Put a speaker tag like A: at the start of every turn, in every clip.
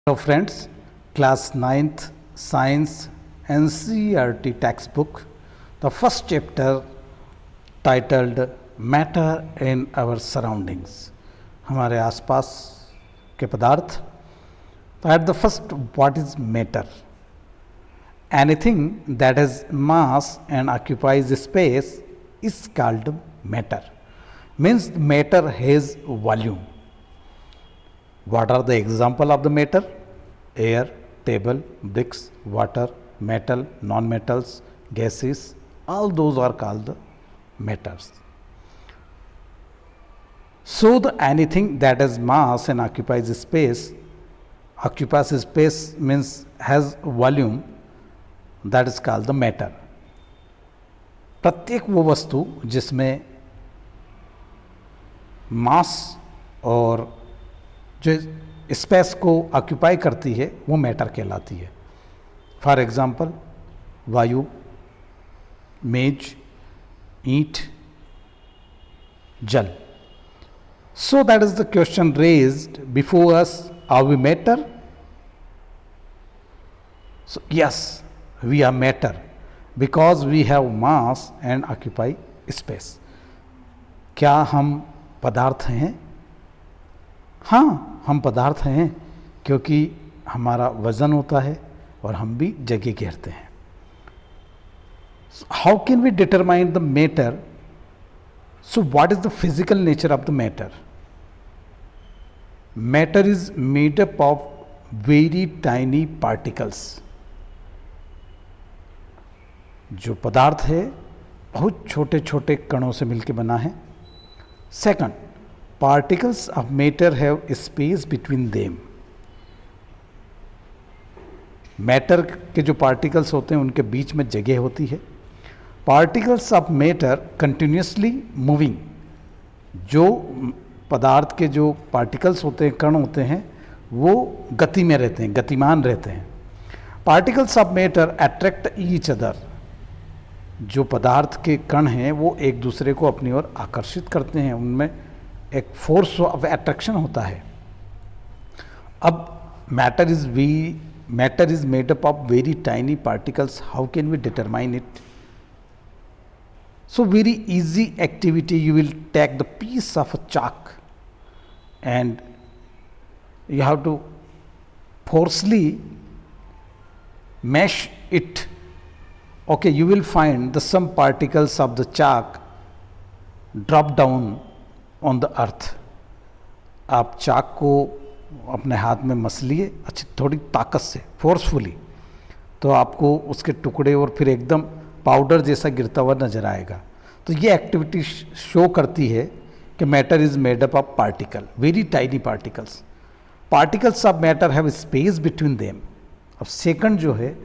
A: Hello friends, class 9th science NCERT textbook, the first chapter titled Matter in Our Surroundings, हमारे आसपास के पदार्थ. तो at the first, what is matter? Anything that has mass and occupies space is called matter. Means matter has volume. What are the example of the matter? Air, table, bricks, water, metal, non-metals, gases, all those are called the matters. So the anything that has mass and occupies space means has volume, that is called the matter. प्रत्येक वो वस्तु जिसमें मास और जो space को occupy करती है वो मैटर कहलाती है. फॉर एग्जांपल वायु, मेज, ईंट, जल. So that is the question raised before us, are we matter? So yes, we are matter because we have mass and occupy space. क्या हम पदार्थ हैं? हाँ, हम पदार्थ हैं क्योंकि हमारा वजन होता है और हम भी जगह घेरते हैं. How can we determine the matter? So what is the physical nature of the matter? Matter is made up of very tiny particles. जो पदार्थ है बहुत छोटे छोटे कणों से मिलकर बना है. Second, particles of matter have space between them. Matter के जो पार्टिकल्स होते हैं उनके बीच में जगह होती है. Particles of matter continuously moving. जो पदार्थ के जो पार्टिकल्स होते हैं, कण होते हैं, वो गति में रहते हैं, गतिमान रहते हैं. Particles of matter attract each other. जो पदार्थ के कण हैं वो एक दूसरे को अपनी ओर आकर्षित करते हैं, उनमें एक फोर्स ऑफ अट्रैक्शन होता है. अब matter is made up of very tiny particles. How can we determine it? So very easy activity, you will take the piece of a chalk and you have to forcely mash it. okay, you will find the some particles of the chalk drop down on the earth. आप चाक को अपने हाथ में मस लिए अच्छी थोड़ी ताकत से, फोर्सफुली, तो आपको उसके टुकड़े और फिर एकदम पाउडर जैसा गिरता हुआ नजर आएगा. तो ये एक्टिविटी शो करती है कि matter is made up of particle, very tiny particles. Particles of matter have space between them. अब सेकंड जो है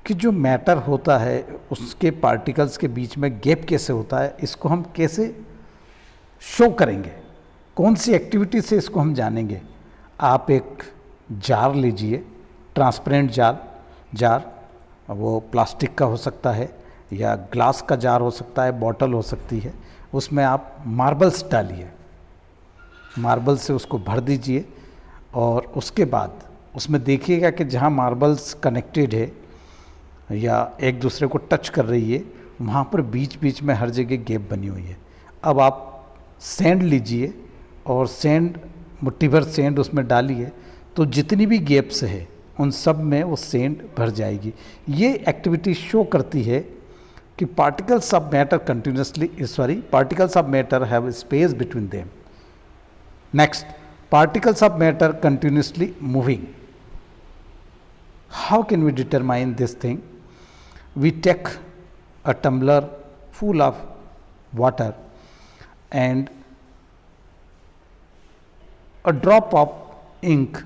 A: कि जो मैटर होता है उसके पार्टिकल्स के बीच में गैप कैसे होता है, इसको हम कैसे शो करेंगे, कौन सी एक्टिविटी से इसको हम जानेंगे? आप एक जार लीजिए, ट्रांसपेरेंट जार, वो प्लास्टिक का हो सकता है या ग्लास का जार हो सकता है, बॉटल हो सकती है. उसमें आप मार्बल्स डालिए, मार्बल से उसको भर दीजिए और उसके बाद उसमें देखिएगा कि जहाँ मार्बल्स कनेक्टेड है या एक दूसरे को टच कर रही है, वहाँ पर बीच बीच में हर जगह गैप बनी हुई है. अब आप सैंड लीजिए और मुट्ठी भर सैंड उसमें डालिए, तो जितनी भी गैप्स है उन सब में वो सैंड भर जाएगी. ये एक्टिविटी शो करती है कि particles of matter have space between them. Next, particles of matter continuously moving. How can we determine this thing? We take a tumbler full of water and a drop of ink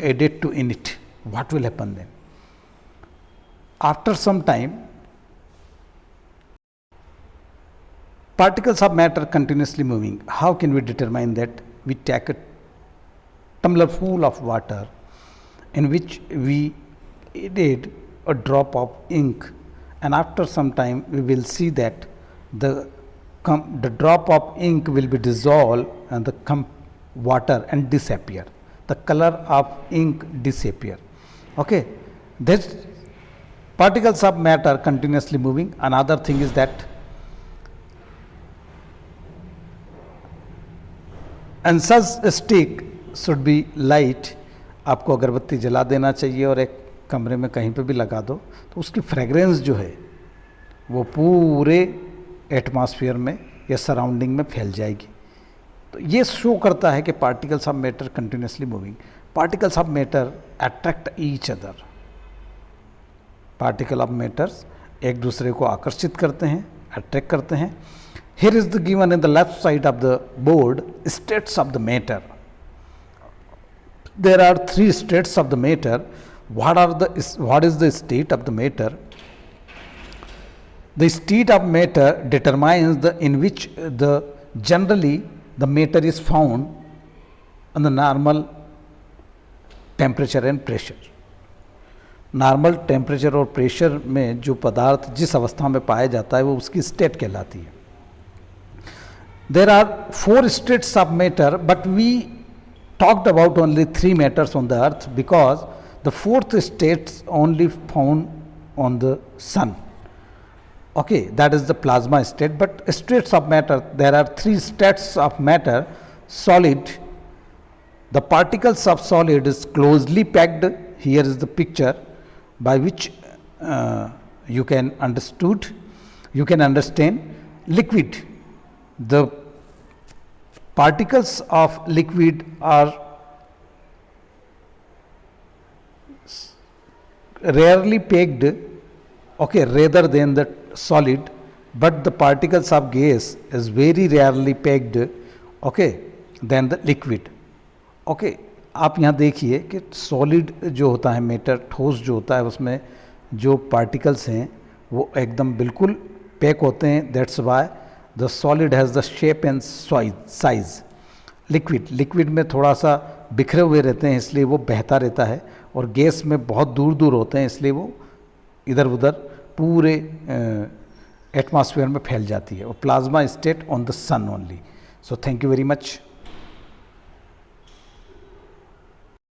A: added to in it. What will happen then? After some time, particles of matter continuously moving. How can we determine that? We take a tumbler full of water in which we added a drop of ink, and after some time we will see that the the drop of ink will be dissolved and the water and disappear. The color of ink disappear. Okay, this particles of matter continuously moving. Another thing is that incense stick should be light. आपको अगरबत्ती जला देना चाहिए और एक कमरे में कहीं पे भी लगा दो तो उसकी फ्रेगरेंस जो है वो पूरे एटमॉस्फेयर में या सराउंडिंग में फैल जाएगी. तो ये शो करता है कि particles of matter continuously moving. Particles of matter attract each other. Particle of matters एक दूसरे को आकर्षित करते हैं, अट्रैक्ट करते हैं. Here is the given in the left side of the board states of the matter. There are 3 states of the matter. what is the state of the matter? The state of matter determines the in which the generally the matter is found on the normal temperature and pressure. Normal temperature और pressure में जो पदार्थ जिस अवस्था में पाया जाता है वो उसकी स्टेट कहलाती है. There are 4 states of matter, but we talked about only 3 matters on the earth because the 4th state only found on the sun. Okay, that is the plasma state. But states of matter, there are 3 states of matter. Solid, the particles of solid is closely packed. Here is the picture by which you can understand. Liquid, the particles of liquid are rarely packed, okay, rather than the solid, but the particles of gas is very rarely packed, okay, than the liquid. Okay, आप यहाँ देखिए कि solid जो होता है matter, ठोस जो होता है उसमें जो पार्टिकल्स हैं वो एकदम बिल्कुल पैक होते हैं. That's why the solid has the shape and size. Liquid में थोड़ा सा बिखरे हुए रहते हैं इसलिए वो बहता रहता है, और गैस में बहुत दूर दूर होते हैं इसलिए वो इधर उधर पूरे एटमॉस्फेयर में फैल जाती है. और plasma state on the sun only. So thank you very much.